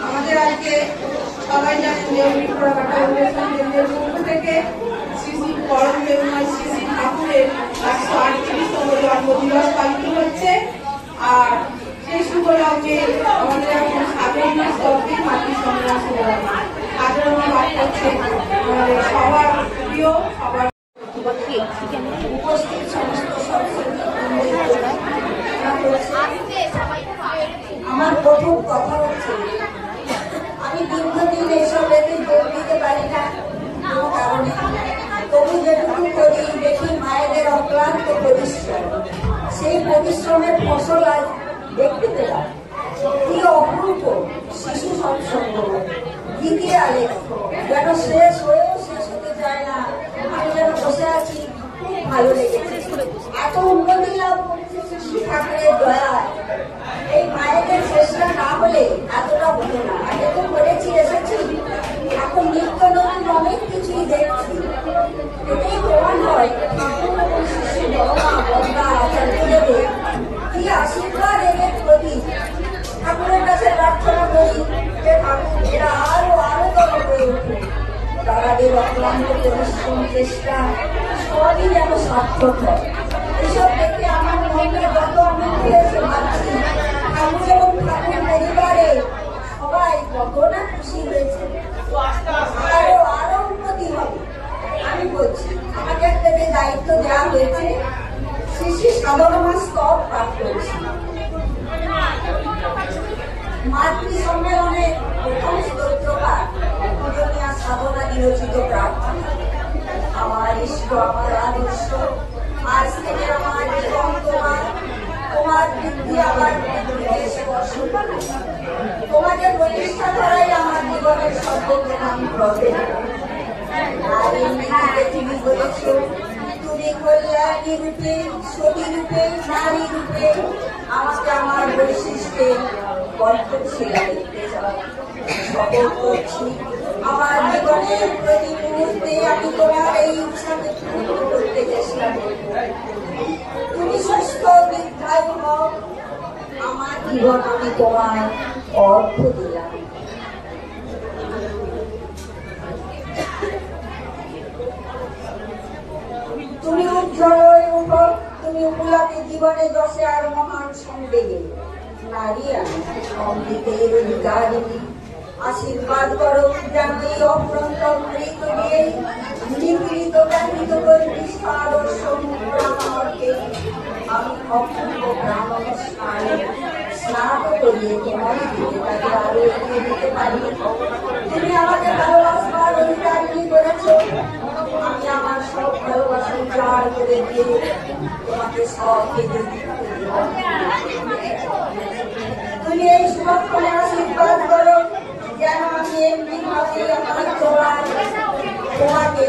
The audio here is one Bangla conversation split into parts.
আমাদের আজকে সবাই জানেন যে অনুষ্ঠানের পক্ষ থেকে শ্রী শ্রী পরম প্রেমময় শ্রী শ্রী ঠাকুরের 138তম জন্মদিবস পালিত হচ্ছে। আর সেই শুভলগ্নে আমাদের এখন সাধারণ স্তব্ধি মাতৃ সম্মান সাধারণ পাঠ করছে আমাদের সবার প্রিয় সবার উপস্থিত সমস্ত আমার প্রথম কথা হচ্ছে আমি দীর্ঘদিন এসবে যোগ দিতে পারি না কোনো কারণে, তবু যেটুকু করি দেখি মায়েদের অক্লান্ত পরিশ্রম, সেই পরিশ্রমের ফসল আজ দেখতে পেলাম। কি অপূর্ব শিশু সৎসঙ্গ, দ্বিতীয় আলেখ্য যেন শেষ হয়েও শেষ হতে চায় না। আমি যেন বসে আছি, খুব ভালো লেগেছে। এত উন্নতি লাভ করেছে শ্রী ঠাকুরের দয়ায়। এই মায়েদের চেষ্টা না হলে এতটা হতো না। আগে তো করেছি, এসেছি, এখন নিত্য নতুন অনেক কিছুই দেখছি। এটাই প্রমাণ হয় ঠাকুর এবং শিশু বড়মা বন্দা আচার্যদের কি আশীর্বাদ এদের প্রতি। ঠাকুরের কাছে প্রার্থনা করি যে ঠাকুর এরা আরো তর হয়ে ওঠে, তাদের অক্লান্ত পরিশ্রম চেষ্টা সবই যেন সার্থক হয়। এসব দেখে আমার মনে যত আনন্দ এসে ভাবছি ঠাকুর এবং ঠাকুর পরিবারে সবাই কত না খুশি হয়েছে, আরো উন্নতি হবে। আমি বলছি আমাকে একটা যে দায়িত্ব দেওয়া হয়েছে, শ্রী শ্রী সাধনা স্তব পাঠ করেছি। মাতৃ সম্মেলনে প্রথম স্তোত্র পাঠ পূজনীয়া সাধনা বিরচিত প্রার্থনা। আমার ইষ্ট আমার আদর্শ, আজ থেকে আমার জীবন তোমার বৃদ্ধি আমার স্পর্শ, তোমাকে প্রতিষ্ঠা করাই আমার জীবনের সর্বপ্রধান প্রয়োজন। তুমি বলেছ তুমি কল্যাণী রূপে, সতী রূপে, নারী রূপে আমাকে আমার বৈশিষ্ট্যে কণ্ঠশিলা দেখতে চাও। শপথ করছি আমার জীবনের প্রতি মুহূর্তে আমি তোমার এই ইচ্ছাকে পূর্ণ করতে চেষ্টা করব। তুমি সুস্থ দীর্ঘায়ু হও, আমার জীবন আমি তোমায় অর্থ দিলাম। তুমি উজ্জ্বল হয়ে উঠো, তুমি উপলাপে জীবনে যশে আর মহান সংবেগে। নারী আমি অমৃতের অধিকারিণী, আশীর্বাদ করো যেন এই অপ্রন্ত মৃত দিয়ে নিপীড়িত ব্যথিত কর্মী আদর্শ মুদ্রাকে আমি অপূর্ব ব্রাহ্মণ স্নানে স্নাত করিয়ে তোমার দিকে তাকে আরো এগিয়ে দিতে পারি। তুমি আমাকে ভালোবাসবার অধিকারিণী করেছ, আমি আমার সব ভালোবাসা উজাড় করে দিয়ে তোমাকে সব কেঁদে দিতে। তুমি এই সুরক্ষণে আশীর্বাদ করো যেন আমি এমনি ভাবে আমার তোমাকে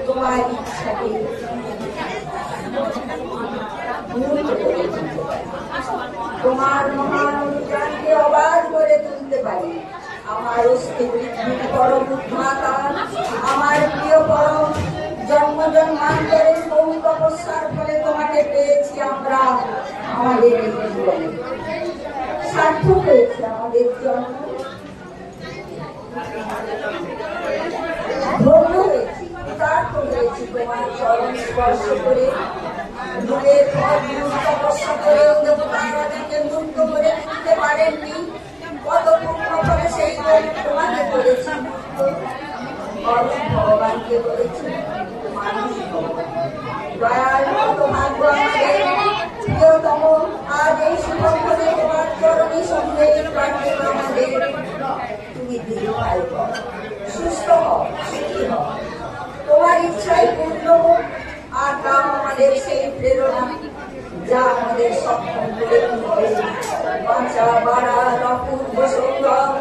তোমার ইচ্ছাকে তোমার মহান অনুযায়ীকে অবাধ করে তুলতে পারি। আমার অস্তিত্ব পরম মাতা, আমার প্রিয় পরম জন্ম জন্মান্তরের বহু তপস্যার ফলে তোমাকে পেয়েছি আমরা। আমাদের এই জীবনে সার্থক হয়েছে আমাদের জন্ম, ধন্য হয়েছি, সার্থক হয়েছি তোমার চরণ স্পর্শ করে। দূরের পর তপস্যা করে দেবতারাদিকে মুক্ত করে দিতে পারেননি, কত পুণ্য করে সেই তোমাকে করেছি। ভগবানকে বলেছি মানুষ দয়াল কত ভাগ্য আমাদের প্রিয়তম। আজ এই সুবন্ধনে তোমার চরণে সঙ্গে প্রার্থনা আমাদের। তুমি দীর্ঘায়ু হও, সুস্থ হও, সুখী হও, তোমার ইচ্ছাই পূর্ণ হোক। আর তাও আমাদের সেই প্রেরণা যা আমাদের সক্ষম করে তুলবে। বাঁচা বাড়া অপূর্ব সৌরভ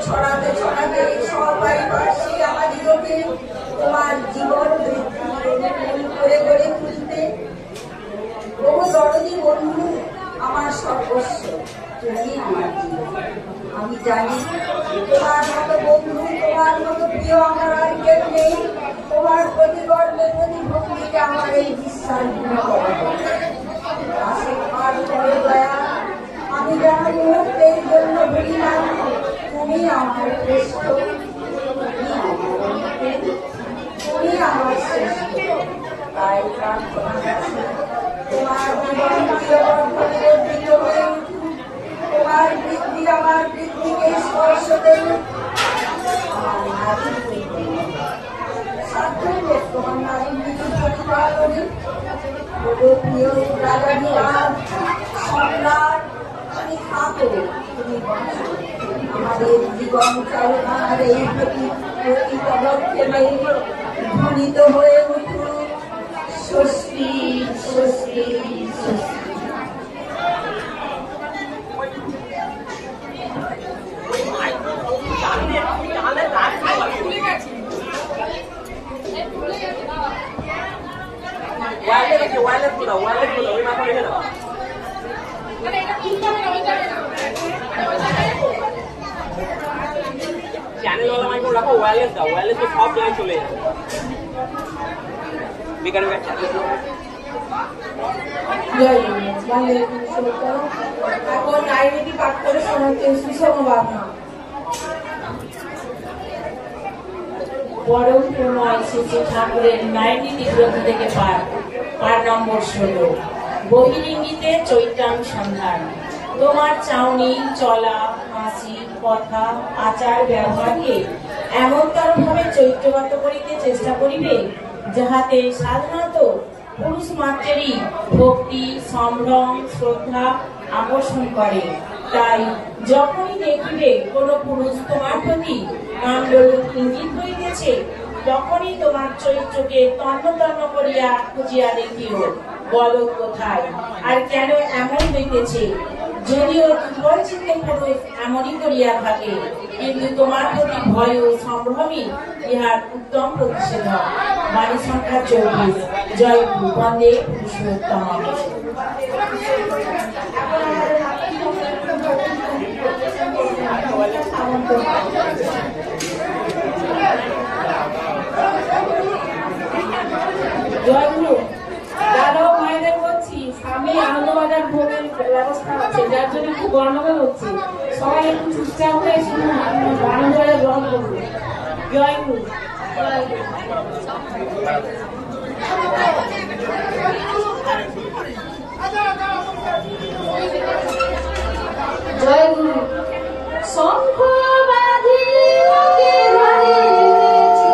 ছড়াতে ছড়াতে সবাইবাসী আমাদিগকে তোমার জীবন বৃদ্ধি করে গড়ে তুলতে। বহু দরদি বন্ধু আমার সর্বস্ব, তুমি আমার জীবন। আমি জানি তোমার মতো বন্ধু, তোমার মতো প্রিয় আমার আর কেউ নেই। তোমার প্রতি গর্বে প্রতি ভক্তিতে আমার এই বিশ্বাস আশীর্বাদ করে দয়া। আমি যেন মুহূর্তের জন্য জীবন চিরবর্ধনে বর্ধিত হয়ে উঠুক। তোমার বৃদ্ধি আমার বৃদ্ধিকে স্পর্শ করুক। আমার নারীর বৃদ্ধি সাধ্যই হোক তোমার নারীর বৃদ্ধি প্রতিপালনে। প্রিয় রাজাধিরাজ সম্রাট, তুমি থাকো, তুমি বাঁচো। আমাদের জীবন চালনার এই প্রতি পদক্ষেপে ধ্বনিত হয়ে উঠুক স্বস্তি, স্বস্তি, স্বস্তি। চ্যানেল वाला माइक রাখো, ওয়্যারলেস দাও, ওয়্যারলেস তো সব জায়গায় চলে যাবে। বেকার বেকার এখন আইনীতি পাঠ করে শোনাচ্ছেন সুষম বার্মা। পরম প্রণয় শ্রী ঠাকুরের ন্যায়নীতি গ্রন্থ থেকে পাঠ নম্বর 16। বহিরিঙ্গিতে চৈত্রাং সন্ধান। তোমার চাউনি, চলা, হাসি, কথা, আচার ব্যবহারকে এমনতর ভাবে চৈত্রগত করিতে চেষ্টা করিবে যাহাতে সাধারণত পুরুষ মাত্রেরই ভক্তি, সম্ভ্রম, শ্রদ্ধা আকর্ষণ করে। তাই যখনই দেখিবে কোন পুরুষ তোমার প্রতি কাণ্ডরূপ ইঙ্গিত হইতেছে, তখনই তোমার চরিত্রকে তন্ন তন্ন করিয়া খুঁজিয়া দেখিও, বলো কোথায় আর কেন এমন হইতেছে। যদিও দুর্বল চিত্তে পুরুষ এমনই করিয়া থাকে, কিন্তু তোমার প্রতি ভয় ও সম্ভ্রমই ইহার উত্তম প্রতিষেধক। বাণী সংখ্যা 24। জয় গুরু, বন্দে পুরুষোত্তম। জয় গুরু। দাদা ও ভাইদের বলছি, সামনে আনন্দবাজার ভোগের ব্যবস্থা আছে, যার জন্য একটু গন্ডগোল হচ্ছে। সবাই একটু চুপচাপ হয়ে শুনুন, আনন্দবাজার গ্রহণ করুন। জয় গুরু। জয় গুরু। শঙ্খ বাঁধি ওকে ধরে এনেছি,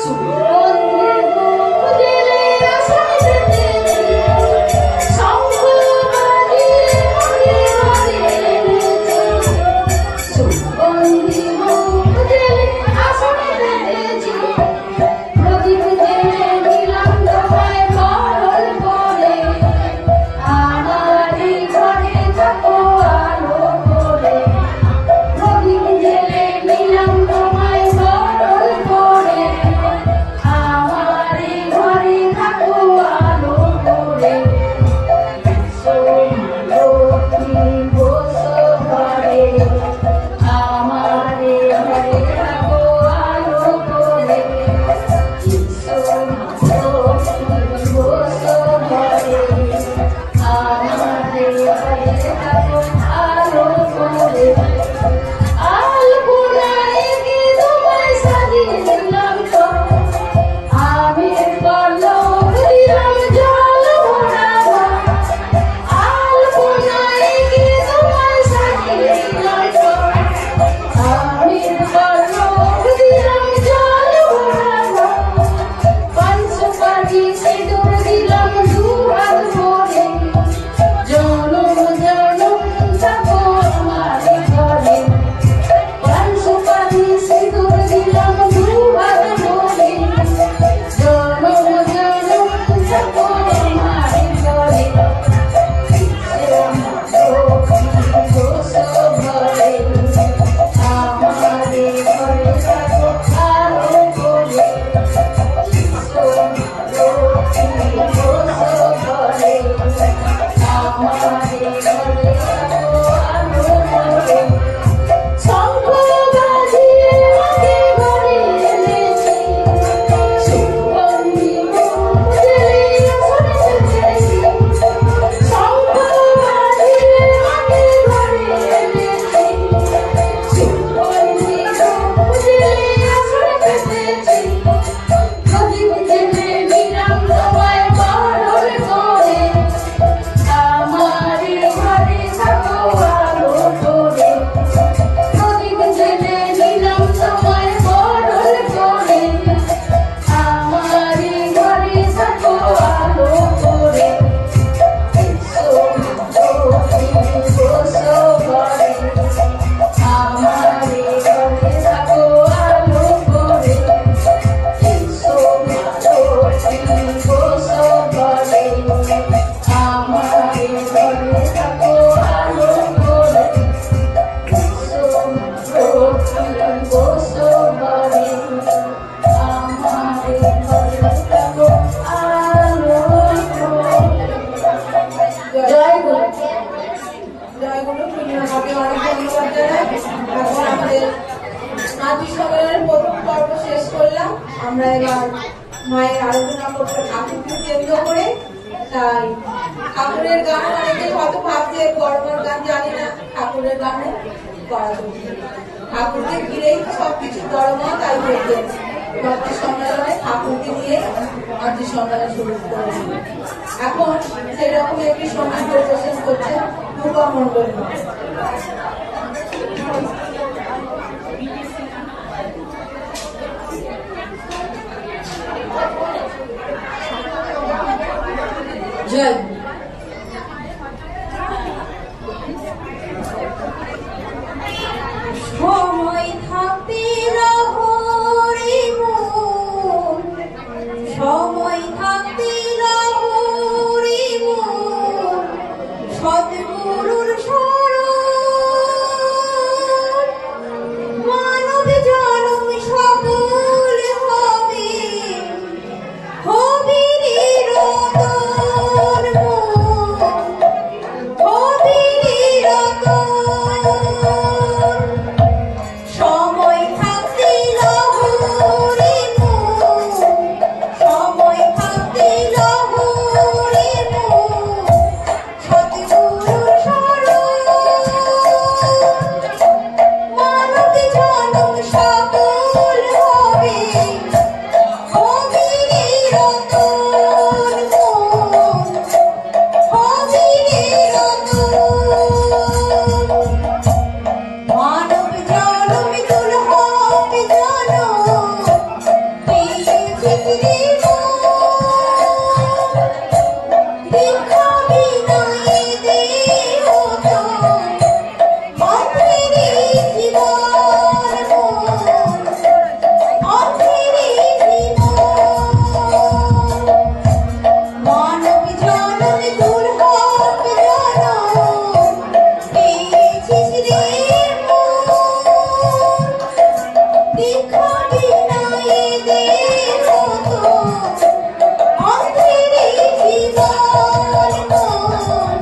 সুগন্ধে মুখ দিলে আশা পেতেছি। শঙ্খ বাঁধি ওকে ধরে এনেছি, সুগন্ধে মুখ দিলে আশা পেতেছি। প্রদীপ জেলে দিলাম তোমায় মরণ করে, আমারই ঘরে থাকো আলো করে। অনেক ধন্যবাদ জানাই। এখন আমাদের মাতৃ সম্মেলনের প্রথম পর্ব শেষ করলাম। আমরা এবার মায়ের আরাধনা করতে ঠাকুরকে কেন্দ্র করে, তাই ঠাকুরের গান অনেকে হয়তো ভাবছে বড়মার গান জানি না, ঠাকুরের গানে করা চলছে। ঠাকুরকে ঘিরেই তো সবকিছু বড়মা, তাই বলতে মাতৃ সম্মেলনে ঠাকুরকে নিয়ে মাতৃ সম্মেলন শুরু করেছি। এখন সেরকম একটি সঙ্গীত পরিবেশন করছে রূপা মণ্ডল। জয় সময় থাকতে রহরে মন, সময় থাকতে রহরে মন, সদ্গুরুর শরণ, মানব জনম সফল হবে, হবে নিরতন মন, হবে নিরতন। সময় থাকতে লহরে মন, সময় থাকতে লহরে মন, সদ্গুরুর শরণ, মানব জনম সফল হবে, হবে নিরতন মন, হবে নিরতন। মানব জনম দুর্লভ জনম, পেয়েছে জীবন, দীক্ষা বিনা এ দেহ তো অন্ধের জীবন মন, অন্ধের জীবন। মানব জনম দুর্লভ জনম, পেয়েছিস রে মন, দীক্ষা বিনা এ দেহ তো অন্ধের জীবন মন,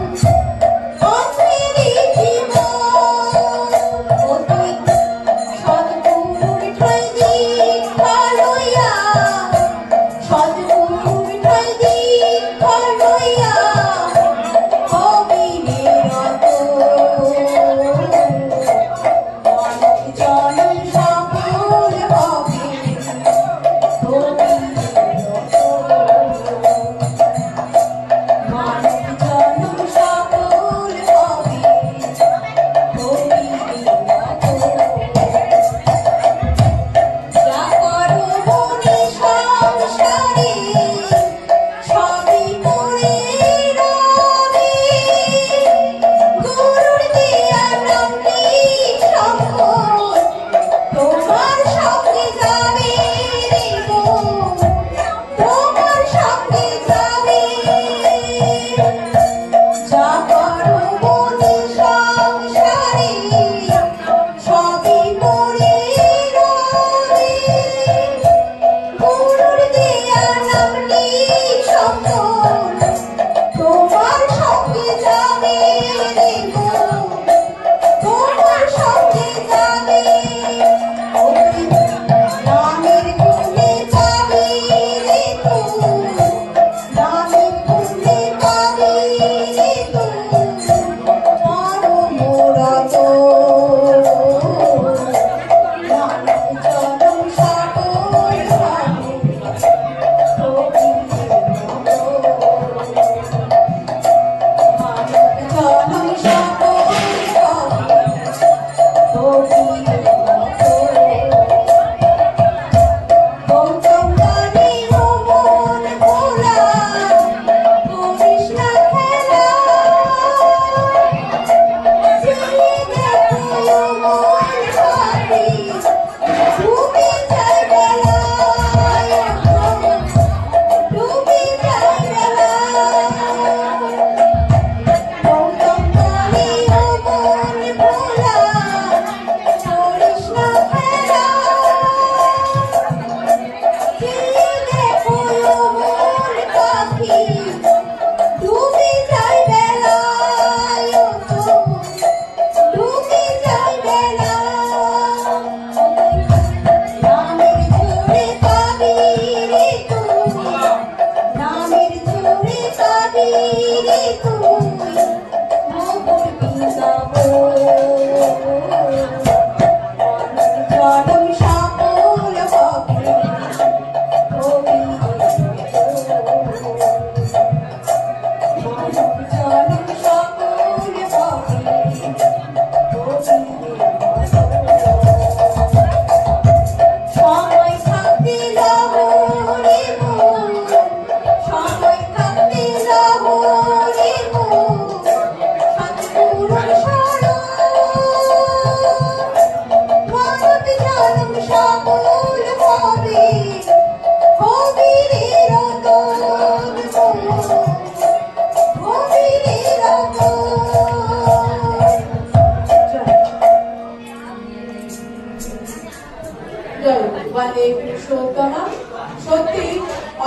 সত্যি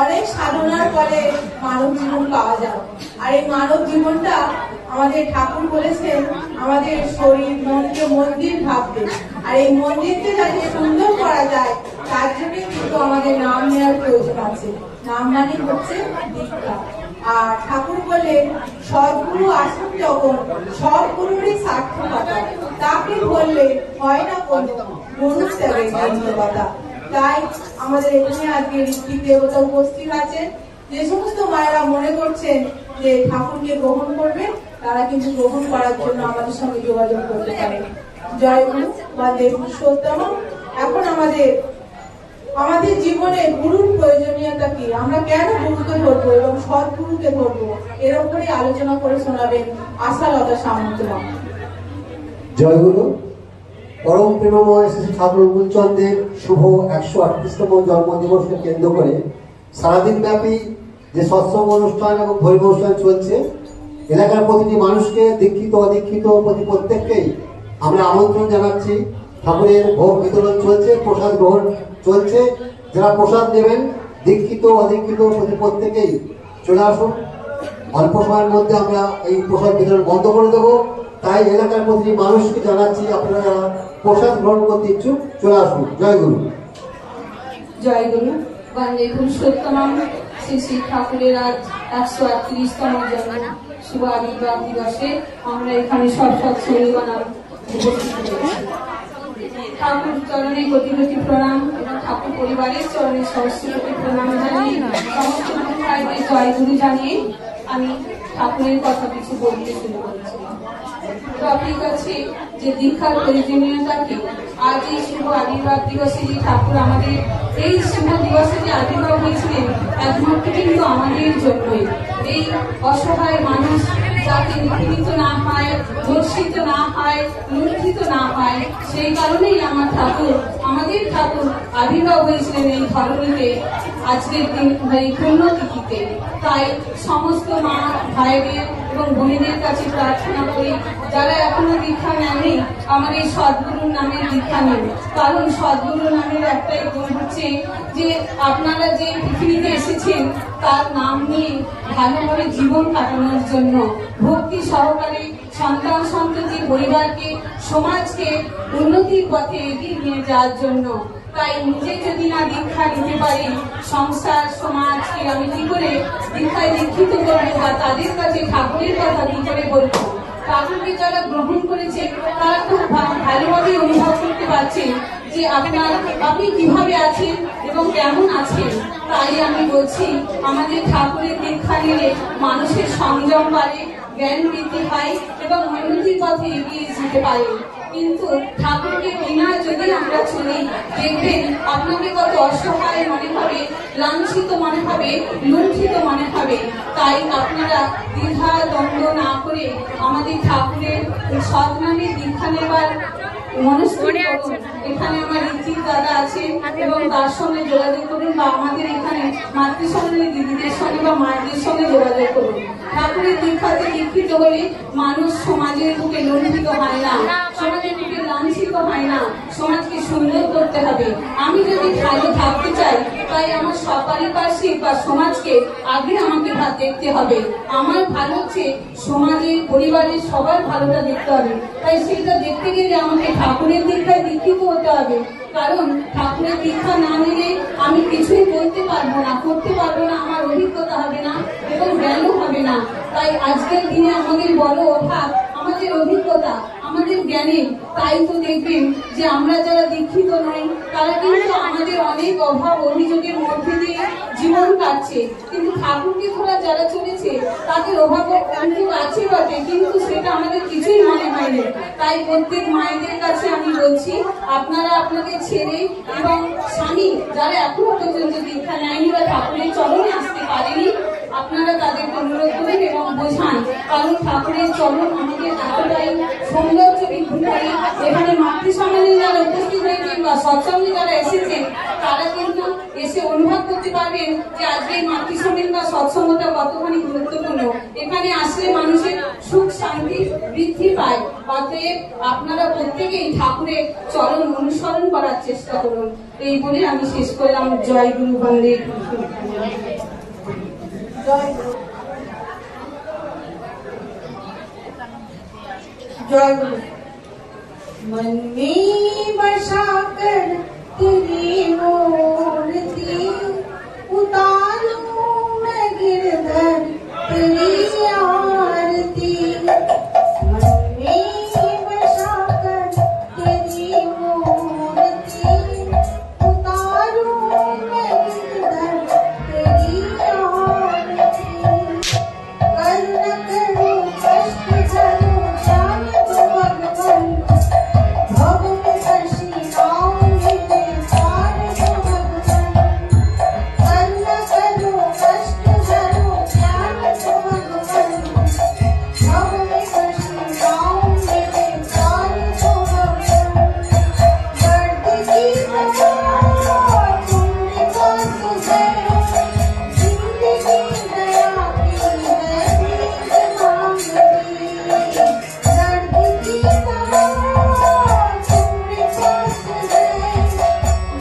অনেক সাধনার পরে মানব জীবন পাওয়া যায়। আর এই মানব জীবনটা আমাদের ঠাকুর বলেছেন আমাদের শরীর মনকে মন্দির ভাবতে, আর এই মন্দিরকে যাতে সুন্দর করা যায় তার জন্য কিন্তু আমাদের নাম নেওয়ার প্রয়োজন আছে। নাম মানে হচ্ছে দীক্ষা। আর ঠাকুর বলেন সদ্গুরু আসুন যখন সদ্গুরুরই সার্থকতা, তাকে বললে হয় না কোনো গুরুর ত্যাগের ধন্যবাদ। তাই আমাদের এখানে আজকে ঋত্বিক দেবতা উপস্থিত আছেন। যে সমস্ত মায়েরা মনে করছেন যে ঠাকুরকে গ্রহণ করবেন, তারা কিন্তু গ্রহণ করার জন্য আমাদের সঙ্গে যোগাযোগ করতে পারেন। জয় গুরু বা দেব পুরুষোত্তম। এখন আমাদের জীবনে গুরুর প্রয়োজনীয়তা কি, আমরা কেন গুরুকে ধরবো এবং সৎগুরুকে ধরবো, এর উপরে আলোচনা করে শোনাবেন আশালতা সামন্তরা। জয় গুরু। পরম প্রেমময় শ্রী ঠাকুর মূলচন্দ্রের শুভ 138তম জন্মদিবসকে কেন্দ্র করে সারাদিন ব্যাপী যে সৎসঙ্গ অনুষ্ঠান এবং ধর্ম অনুষ্ঠান চলছে, এলাকার প্রতিটি মানুষকে দীক্ষিত অদীক্ষিত প্রত্যেককেই আমরা আমন্ত্রণ জানাচ্ছি। ঠাকুরের ভোগ বিতরণ চলছে, প্রসাদ গ্রহণ চলছে। যারা প্রসাদ নেবেন দীক্ষিত অদীক্ষিত প্রত্যেকেই চলে আসুন। অল্প সময়ের মধ্যে আমরা এই প্রসাদ বিতরণ বন্ধ করে দেবো। তাই এলাকার প্রতিটি মানুষকে জানাচ্ছি আপনারা যারা প্রসাদ গ্রহণ করতে ইচ্ছুক চলে আসুন। জয় গুরু। জয় গুরু। বন্দে পুরুষোত্তম। শ্রী শ্রী ঠাকুরের আজ 138তম জন্ম শুভ আবির্ভাব দিবসে আমরা এখানে সব সৎসঙ্গীগণ উপস্থিত হয়েছি। ঠাকুর চরণে কোটি কোটি প্রণাম এবং ঠাকুর পরিবারের চরণে সহস্র কোটি প্রণাম জানিয়ে সমস্ত ভাইদের জয় গুরু জানিয়ে আমি ঠাকুরের কথা কিছু বলতে শুরু করেছিলাম। টপিক আছে যে দীক্ষার প্রয়োজনীয়তা কি। আজ এই শুভ আবির্ভাব দিবসে যে ঠাকুর আমাদের এই শুভ দিবসে যে আবির্ভাব হয়েছিলেন একমাত্র কিন্তু আমাদের জন্যই। এই অসহায় মানুষ যাতে নিপীড়িত না হয়, ধর্ষিত না হয়, লুণ্ঠিত না হয়, সেই কারণেই আমাদের ঠাকুর আবির্ভাব হয়েছিলেন এই ধরনীতে আজকের দিন এই পুণ্যতিথিতে। তাই সমস্ত মা ভাইদের এবং বোনেদের কাছে প্রার্থনা করি যারা এখনো দীক্ষা নেননি আমাদের সদ্গুরুর নামে দীক্ষা নেন। কারণ সদ্গুরু নামের একটাই গুণ হচ্ছে যে আপনারা যে পৃথিবীতে এসেছেন তার নাম নিয়ে ভালোভাবে জীবন কাটানোর জন্য, ভক্তি সহকারে সন্তান সন্ততি পরিবারকে সমাজকে উন্নতির পথে এগিয়ে নিয়ে যাওয়ার জন্য। তাই নিজে যদি না দীক্ষা নিতে পারি সংসার সমাজকে আমি কি করে দীক্ষায় দীক্ষিত করবো বা তাদের কাছে ঠাকুরের কথা কি করে বলবো। ঠাকুরকে যারা গ্রহণ করেছে তারা খুব ভালোভাবে অনুভব করতে পারছেন যে আপনি কিভাবে আছেন এবং কেমন আছেন। তাই আমি বলছি আমাদের ঠাকুরের দীক্ষা নিলে মানুষের সংযম বাড়ে, জ্ঞান বৃদ্ধি হয় এবং উন্নতির পথে এগিয়ে যেতে পারে। কিন্তু ঠাকুরকে বিনা যদি আমরা চলি দেখবেন আপনাকে কত অসহায় মনে হবে, লাঞ্ছিত মনে হবে, লুণ্ঠিত মনে হবে। তাই আপনারা দ্বিধা দ্বন্দ্ব না করে আমাদের ঠাকুরের সৎনামে দীক্ষা নেবার মনস্থির করুন। এখানে আমার ঋত্বিক দাদা আছেন এবং তার সঙ্গে যোগাযোগ করুন, বা আমাদের এখানে মাতৃসম্মানী দিদিদের সঙ্গে বা মায়েদের সঙ্গে যোগাযোগ করুন। ঠাকুরের দীক্ষাতে দীক্ষিত হলে মানুষ সমাজের বুকে লুণ্ঠিত হয় না, সমাজের দিকে লাঞ্ছিত হয় না। সমাজকে সুন্দর করতে হবে। আমি যদি ভালো থাকতে চাই, তাই আমার পারিপার্শ্বিক বা সমাজকে আগে আমাকে দেখতে হবে। আমার ভালো হচ্ছে সমাজের, পরিবারের সবার ভালোটা দেখতে হবে। তাই সেটা দেখতে গেলে আমাকে ঠাকুরের দীক্ষায় দীক্ষিত হতে হবে। কারণ ঠাকুরের দীক্ষা না নিলে আমি কিছুই বলতে পারবো না, করতে পারবো না, আমার অভিজ্ঞতা হবে না এবং জ্ঞানও হবে না। তাই আজকের দিনে আমাদের বড় অভাব আমাদের অভিজ্ঞতা, আমাদের জ্ঞানের। তাই তো দেখবেন যে আমরা যারা দীক্ষিত নই তারা কিন্তু আমাদের অনেক অভাব অভিযোগের মধ্যে দিয়ে জীবন কাটছে। কিন্তু ঠাকুরকে ধরা যারা চলেছে তাদের অভাব অভিযোগ আছে বটে, কিন্তু সেটা আমাদের কিছুই মনে হয়নি। তাই প্রত্যেক মায়েদের কাছে আমি বলছি, আপনারা আপনাদের ছেলে এবং স্বামী যারা এখনো পর্যন্ত দীক্ষা নেয়নি বা ঠাকুরের চরণে আসতে পারেনি, আপনারা তাদেরকে অনুরোধ করেন এবং বোঝান। কারণ ঠাকুরের চরণ আমাদের এতটাই সৌন্দর্য বৃদ্ধি করে। এখানে মাতৃ সম্মেলনে যারা উপস্থিত হয়েছেন বা সৎসঙ্গে যারা এসেছেন তারা কিন্তু এসে অনুভব করতে পারবেন যে আজকে এই মাতৃ সম্মেলন বা সৎসঙ্গটা কতখানি গুরুত্বপূর্ণ। এখানে আসলে মানুষের সুখ শান্তি বৃদ্ধি পায়। অতএব আপনারা প্রত্যেকেই ঠাকুরের চরণ অনুসরণ করার চেষ্টা করুন। এই বলে আমি শেষ করলাম। জয় গুরু বন্দে। जय गुरु। मन में बसा कर तेरी मूर्ति उतारूं मैं गिरधर तेरी आरती। मन में बसा कर तेरी मूर्ति उतारूं मैं गिरधर तेरी आरती। करुण करो कष्ट झरो भव में हर्षी नाम मिले पार जो भगवान। करुणा करो कष्ट झरो ज्ञान जो भगवान। भव में हर्षी नाम मिले पार जो भगवान। बढ़ती की दया तुमने पास है, जिंदगी दया की है भीख मांगती। बढ़ती की दया तुमने पास है,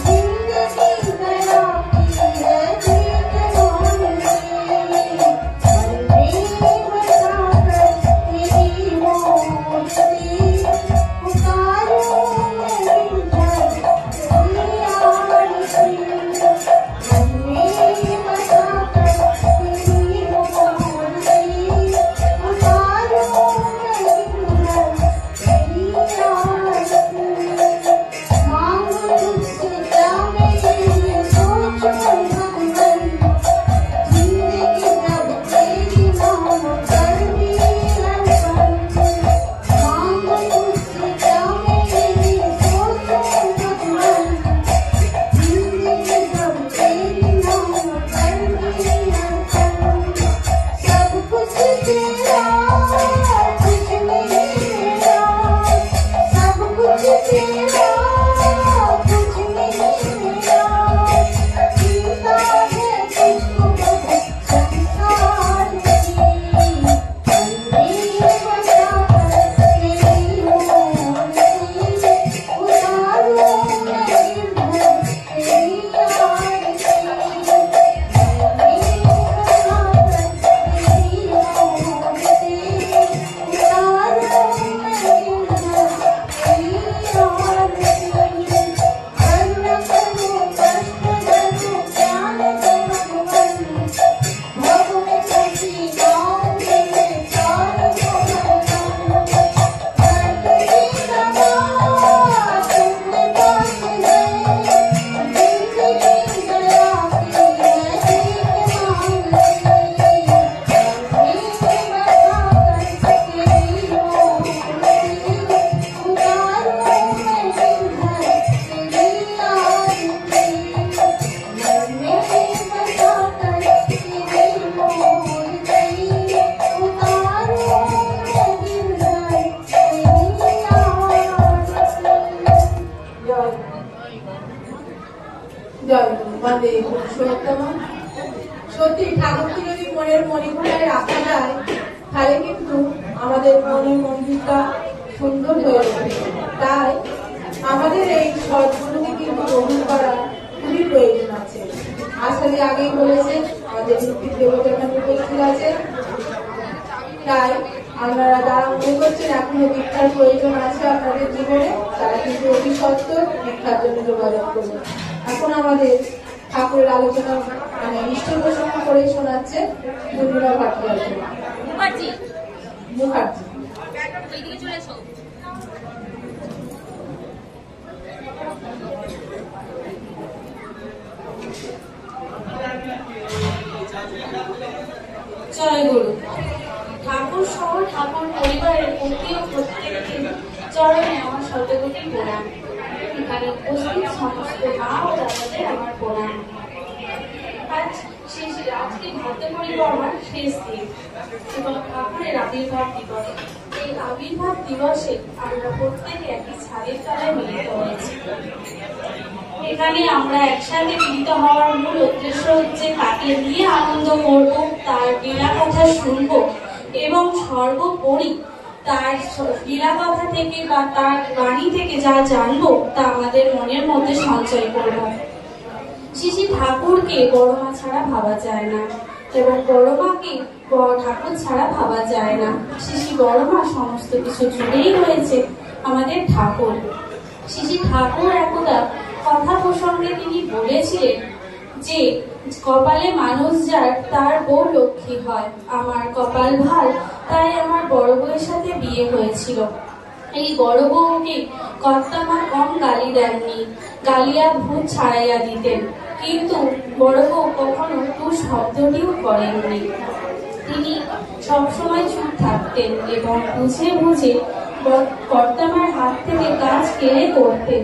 जिंदगी दया की है भीख मांगती। मन में बसा कर तेरी मूर्ति उतारूं मैं गिरधर तेरी आरती। मन में बसा कर तेरी मूर्ति उतारूं मैं गिरधर तेरी आरती। मांगो तुझसे क्या मेरे लिए सोचो भगवान। जिंदगी जब तेरी नाम कर दी अर्पण। मांगो तुझसे क्या मेरे लिए सोचो भगवान। जिंदगी जब तेरी नाम कर दी अर्पण। सब कुछ तेरा कुछ नहीं मेरा, सब कुछ तेरा कुछ नहीं मेरा। चिंता है तुझको बस संसार की। मन में बसा कर तेरी मूर्ति उतारूं मैं गिरधर तेरी आरती। मन में बसा कर तेरी मूर्ति उतारूं मैं गिरधर तेरी आरती। करुणा करो कष्ट झरो ज्ञान जो भगवान। भव में हर्षी नाम मिले पार जो भगवान। बढ़ती दया तुमने पास है, जिंदगी दया की है भीख मांगती। मन में बसा कर तेरी मूर्ति उतारूं मैं गिरधर तेरी आरती। मन में बसा कर तेरी मूर्ति उतारूं मैं गिरधर तेरी आरती। जय বন্দে পুরুষোত্তম। সত্যি ঠাকুরকে যদি মনের মণিকোণায় রাখা যায় তাহলে কিন্তু আমাদের মনের মন্দিরটা সুন্দর হয়ে ওঠে। তাই আমাদের এই সৎগুলোকে কিন্তু গ্রহণ করা খুবই প্রয়োজন আছে। আসলে আগেই বলেছে আমাদের মুক্তির দেবতা এখানে উপস্থিত আছে। তাই আপনারা যারা মনে করছেন এখনো দীক্ষার প্রয়োজন আছে আপনাদের জীবনে, তারা কিন্তু অতি সত্ত্বর দীক্ষার জন্য যোগাযোগ করবেন। এখন আমাদের ঠাকুরের আলোচনা ইষ্ট প্রসঙ্গ করে শোনাচ্ছে মঞ্জুলা ভট্টাচার্য মুখার্জি। জয় গুরু। ঠাকুর সহ ঠাকুর পরিবারের প্রতি ও প্রত্যেককে চরণে আমার শতকোটি প্রণাম। এখানে উপস্থিত সমস্ত মা ও দাদাদের আমার প্রণাম। আজকে ভাদ্র পরিক্রমার শেষ দিন এবং ঠাকুরের আবির্ভাব দিবস। এই আবির্ভাব দিবসে আমরা প্রত্যেকে একই ছাদের তলায় মিলিত হয়েছি। এখানে আমরা একসাথে মিলিত হওয়ার মূল উদ্দেশ্য হচ্ছে তাকে নিয়ে আনন্দ করব, তার লীলা কথা শুনব এবং সর্বোপরি তার লীলা কথা থেকে বা তার বাণী থেকে যা জানবো তা আমাদের মনের মধ্যে সঞ্চয় করব। শ্রী ঠাকুরকে বড় মা ছাড়া ভাবা যায় না এবং বড় মাকে ঠাকুর ছাড়া ভাবা যায় না। শ্রী বড় মা সমস্ত কিছু জুড়েই রয়েছে আমাদের ঠাকুর। শ্রী ঠাকুর একদা কথা প্রসঙ্গে তিনি বলেছিলেন যে কপালে মানুষ যার তার বউ লক্ষ্মী হয়। আমার কপাল ভাল, তাই আমার বড় বউয়ের সাথে বিয়ে হয়েছিল। এই বড় বউকে কর্তামা কম গালি দেননি, গালিয়া ভূত ছাড়াইয়া দিতেন, কিন্তু বড় বউ কখনো টু শব্দটিও করেননি। তিনি সবসময় চুপ থাকতেন এবং বুঝে বুঝে কর্তামার হাত থেকে কাজ কেড়ে করতেন।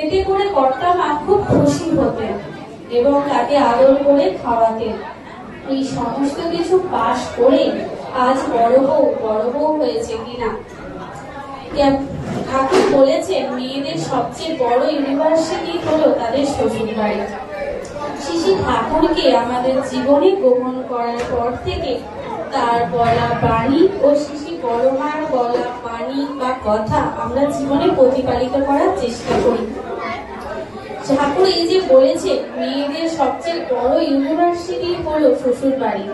এতে করে কর্তামা খুব খুশি হতেন এবং তাকে আদর করে খাওয়াতেন। এই সমস্ত কিছু পাশ করে আজ বড় বউ হয়েছে কিনা। ঠাকুর বলেছেন মেয়েদের সবচেয়ে বড় ইউনিভার্সিটি হলো তাদের শ্বশুর বাড়ি। শ্রী ঠাকুরকে আমাদের জীবনে গ্রহণ করার পর থেকে তার বলা বাণী ও শ্রী বড় মার বলা বাণী বা কথা আমরা জীবনে প্রতিপালিত করার চেষ্টা করি। ঠাকুর এই যে বলেছে মেয়েদের সবচেয়ে বড় ইউনিভার্সিটি হলো শ্বশুর বাড়ি,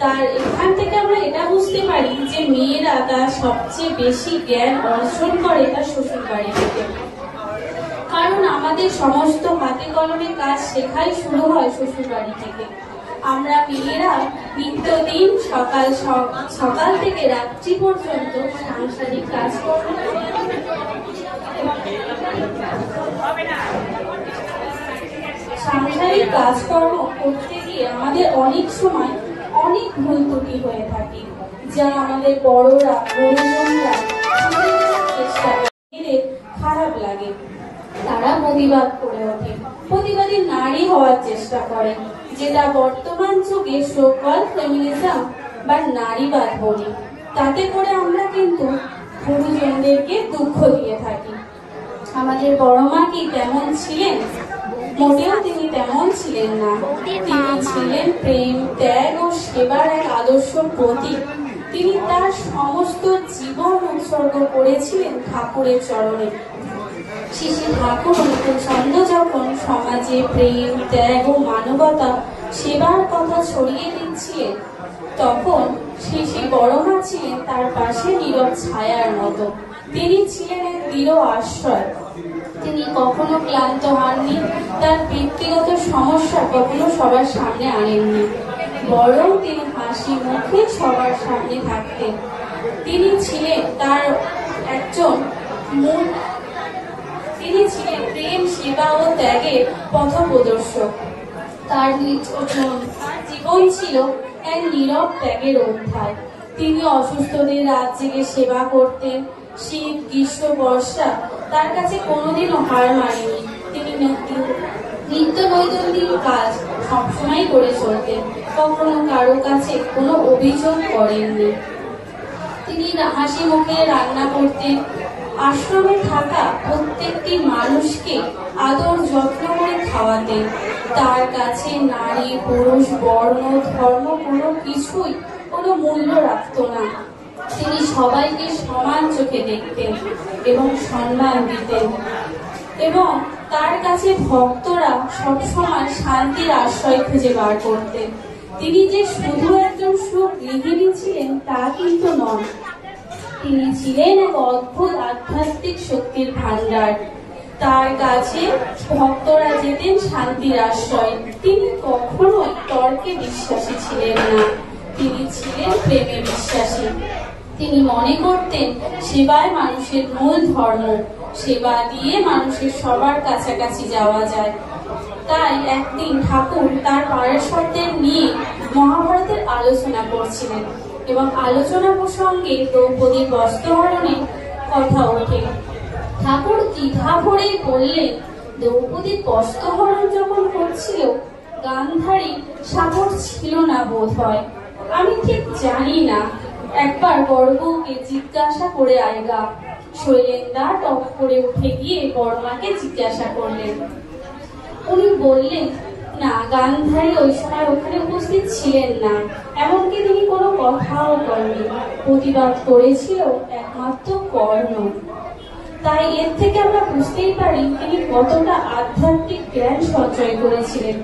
তার এখান থেকে আমরা এটা বুঝতে পারি যে মেয়েরা তার সবচেয়ে বেশি জ্ঞান অর্জন করে তার শ্বশুর বাড়ি থেকে। কারণ আমাদের সমস্ত হাতে কলমে কাজ শেখাই শুরু হয় শ্বশুর বাড়ি থেকে। আমরা মেয়েরা নিত্যদিন সকাল থেকে রাত্রি পর্যন্ত সাংসারিক কাজকর্ম করতে গিয়ে আমাদের অনেক সময় অনেক ভুল ত্রুটি হয়ে থাকে, যা আমাদের বড়রা গুরুজনরা চেষ্টা করে খারাপ লাগে। তারা প্রতিবাদ করে ওঠে, প্রতিবাদী নারী হওয়ার চেষ্টা করে, যেটা বর্তমান যুগে সোকল ফেমিনিজম বা নারীবাদ বলি। তাতে করে আমরা কিন্তু গুরুজনদেরকে দুঃখ দিয়ে থাকি। আমাদের বড় মা কি তেমন ছিলেন? মোটেও তিনি তেমন ছিলেন না। তিনি ছিলেন প্রেম, ত্যাগ ও সেবার এক আদর্শ প্রতীক। তিনি তার সমস্ত জীবন উৎসর্গ করেছিলেন ঠাকুরের চরণে। শ্রী ঠাকুর অনুকূলচন্দ্র যখন সমাজে প্রেম, ত্যাগ ও মানবতা সেবার কথা ছড়িয়ে দিচ্ছিলেন, তখন শ্রী বড় মা ছিলেন তার পাশে নীরব ছায়ার মতো। তিনি ছিলেন এক দৃঢ় আশ্রয়। তিনি কখনো ক্লান্ত হননি, তার ব্যক্তিগত সমস্যা কখনো সবার সামনে আনেননি, বরং তিনি হাসি মুখে সবার সামনে থাকতেন। তিনি ছিলেন প্রেম, সেবা ও ত্যাগের পথপ্রদর্শক। তার জীবন ছিল এক নীরব ত্যাগের অধ্যায়। তিনি অসুস্থদের রাত জেগে সেবা করতেন। শীত, গ্রীষ্ম, বর্ষা তার কাছে কোনোদিনও হার মানেনি। তিনি নিত্য নৈদন্দিক কাজ সবসময় করে চলতেন, কখনো কারো কাছে কোনো অভিযোগ করেননি। তিনি হাসি মুখে রান্না করতেন। আশ্রমে থাকা প্রত্যেকটি মানুষকে আদর যত্ন করে খাওয়াতেন। তার কাছে নারী, পুরুষ, বর্ণ, ধর্ম কোনো কিছুই কোনো মূল্য রাখত না। তিনি সবাইকে সমান চোখে দেখতেন এবং সম্মান দিতেন, এবং তার কাছে ভক্তরা সবসময় শান্তির আশ্রয় খুঁজে বার করতেন। তিনি যে শুধু একজন সুগৃহিণী ছিলেন তা কিন্তু নন, তিনি ছিলেন এক অদ্ভুত আধ্যাত্মিক শক্তির ভান্ডার। তার কাছে ভক্তরা যেতেন শান্তির আশ্রয়। তিনি কখনো তর্কে বিশ্বাসী ছিলেন না, তিনি ছিলেন প্রেমে বিশ্বাসী। তিনি মনে করতেন সেবায় মানুষের মূল ধর্ম, সেবা দিয়ে মানুষের সবার কাছাকাছি যাওয়া যায়। তাই একদিন ঠাকুর তার পার্শ্বদের নিয়ে মহাভারতের আলোচনা করছিলেন এবং আলোচনা প্রসঙ্গে দ্রৌপদীর বস্ত্রহরণের কথা ওঠে। ঠাকুর দ্বিধা ভরেই বললেন, দ্রৌপদীর বস্ত্রহরণ যখন হচ্ছিল গান্ধারী সাপট ছিল না বোধ হয়, আমি ঠিক জানি না, একবার বড় বউকে জিজ্ঞাসা করে আয়গা। শৈলেন্দা টপ করে উঠে গিয়ে বড়মাকে জিজ্ঞাসা করলেন। উনি বললেন, না, গান্ধারী ওই সময় ওখানে উপস্থিত ছিলেন না, এমনকি তিনি কোনো কথাও করেননি, প্রতিবাদ করেছিল একমাত্র কর্ণ। তাই এর থেকে আমরা বুঝতেই পারি তিনি কতটা আধ্যাত্মিক জ্ঞান সঞ্চয় করেছিলেন।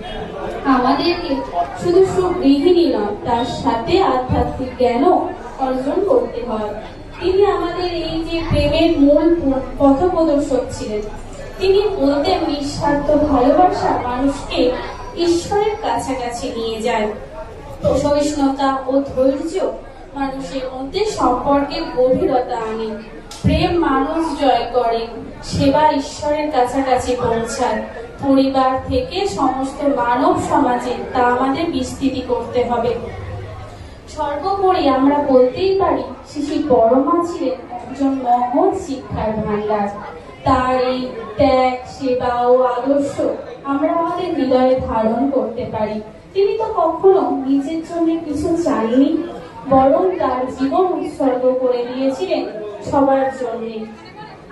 আমাদেরকে শুধু সুগৃহিণী নয়, তার সাথে আধ্যাত্মিক জ্ঞানও অর্জন করতে হয়। তিনি আমাদের এই যে প্রেমের মূল পথপ্রদর্শক ছিলেন। তিনি বলতেন, নিঃস্বার্থ ভালোবাসা মানুষকে ঈশ্বরের কাছাকাছি নিয়ে যায়। সহিষ্ণুতা ও ধৈর্য মানুষের মধ্যে সম্পর্কের গভীরতা আনে। প্রেম মানুষ জয় করে, সেবা ঈশ্বরের কাছাকাছি পৌঁছায়। পরিবার থেকে সমস্ত মানব সমাজে তা আমাদের বিস্তৃতি করতে হবে। সর্বোপরি আমরা বলতেই পারি, শ্রী বড়মা ছিলেন একজন মহৎ শিক্ষার ভান্ডার। তার এই ত্যাগ, সেবা ও আদর্শ আমরা আমাদের হৃদয়ে ধারণ করতে পারি। তিনি তো কখনো নিজের জন্য কিছু চাননি, বরং তার জীবন উৎসর্গ করে দিয়েছিলেন সবার জন্য।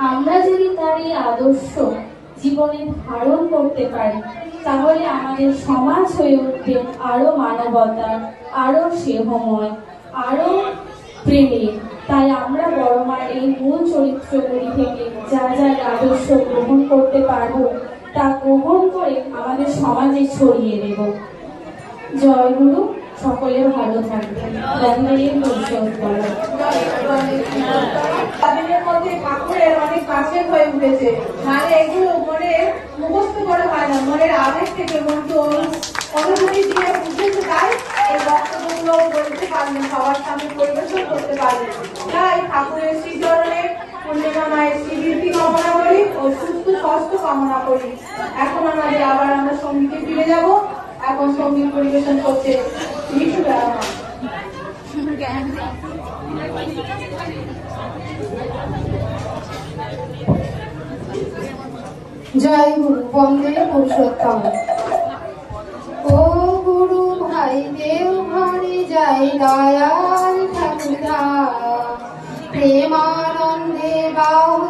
আমরা যদি তার এই আদর্শ জীবনে ধারণ করতে পারি, তাহলে আমাদের সমাজ হয়ে উঠবে আরো মানবতার, আরো স্নেহময়, আরো প্রেমের। তাই আমরা বড়মার এই মূল চরিত্রগুলি থেকে যা যা আদর্শ গ্রহণ করতে পারবো তা গ্রহণ করে আমাদের সমাজে ছড়িয়ে দেব। জয় গুরু, সকলে ভালো থাকবেন। তাদের মধ্যে ঠাকুরের অনেক কাছের হয়ে উঠেছে, মানে এগুলো মনের মুখস্থ করে হয় না, মনের আবেগ থেকে মনকে অনুভূতি দিয়ে উঠেছে। তাই এই বক্তব্যগুলো বলতে পারবেন, সবার সামনে পরিবেশন করতে পারবেন। তাই ঠাকুরের শ্রীচরণের পূর্ণিমা মায়ের শ্রীবৃদ্ধি কামনা করি ও সুস্থ স্বাস্থ্য কামনা করি। এখন আবার আমরা সঙ্গীতে ফিরে যাব। এখন সঙ্গীত পরিবেশন করছে মিঠু রামা। জয় গুরু, বন্দে পুরুষোত্তম। ও গুরু ভাই দেও ঘরে যাই দয়াল ঠাকুরা, প্রেমানন্দে বাহু